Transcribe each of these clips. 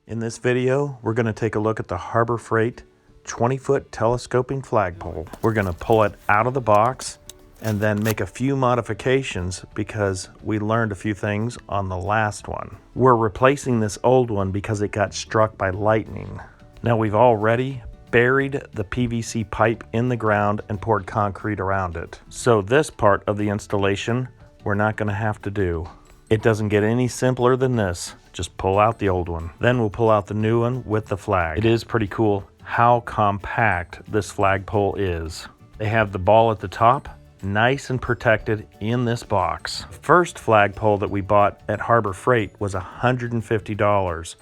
In this video, we're going to take a look at the Harbor Freight 20-foot telescoping flagpole. We're going to pull it out of the box and then make a few modifications because we learned a few things on the last one. We're replacing this old one because it got struck by lightning. Now we've already buried the PVC pipe in the ground and poured concrete around it. So this part of the installation, we're not going to have to do. It doesn't get any simpler than this. Just pull out the old one. Then we'll pull out the new one with the flag. It is pretty cool how compact this flagpole is. They have the ball at the top, nice and protected in this box. The first flagpole that we bought at Harbor Freight was $150.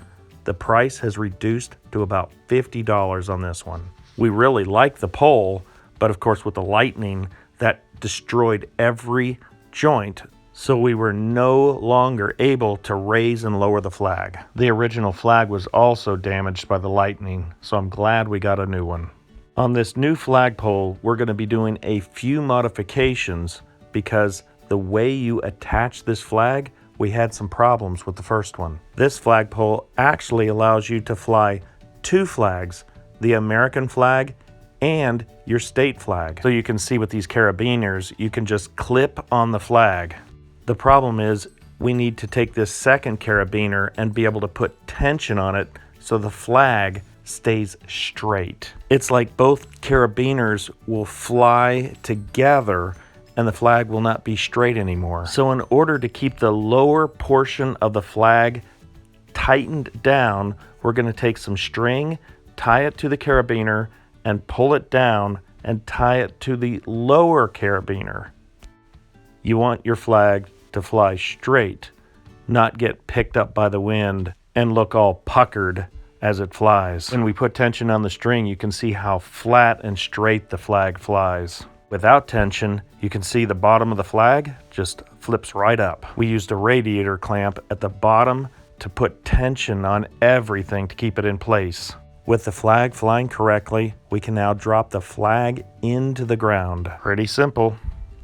The price has reduced to about $50 on this one. We really like the pole, but of course with the lightning, that destroyed every joint, so we were no longer able to raise and lower the flag. The original flag was also damaged by the lightning, so I'm glad we got a new one. On this new flagpole, we're going to be doing a few modifications because the way you attach this flag, we had some problems with the first one. This flagpole actually allows you to fly two flags, the American flag and your state flag. So you can see with these carabiners, you can just clip on the flag. The problem is we need to take this second carabiner and be able to put tension on it so the flag stays straight. It's like both carabiners will fly together and the flag will not be straight anymore. So in order to keep the lower portion of the flag tightened down, we're going to take some string, tie it to the carabiner, and pull it down and tie it to the lower carabiner. You want your flag to fly straight, not get picked up by the wind and look all puckered as it flies. When we put tension on the string, you can see how flat and straight the flag flies. Without tension, you can see the bottom of the flag just flips right up. We used a radiator clamp at the bottom to put tension on everything to keep it in place. With the flag flying correctly, we can now drop the flag into the ground. Pretty simple.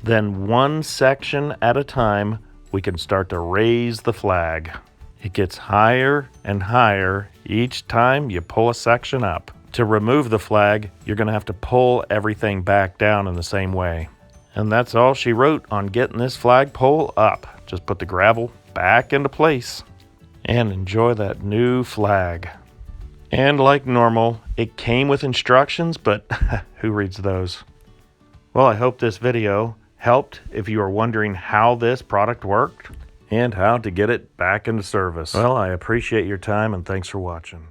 Then one section at a time, we can start to raise the flag. It gets higher and higher each time you pull a section up. To remove the flag, you're going to have to pull everything back down in the same way. And that's all she wrote on getting this flagpole up. Just put the gravel back into place and enjoy that new flag. And like normal, it came with instructions, but who reads those? Well, I hope this video helped if you are wondering how this product worked and how to get it back into service. Well, I appreciate your time and thanks for watching.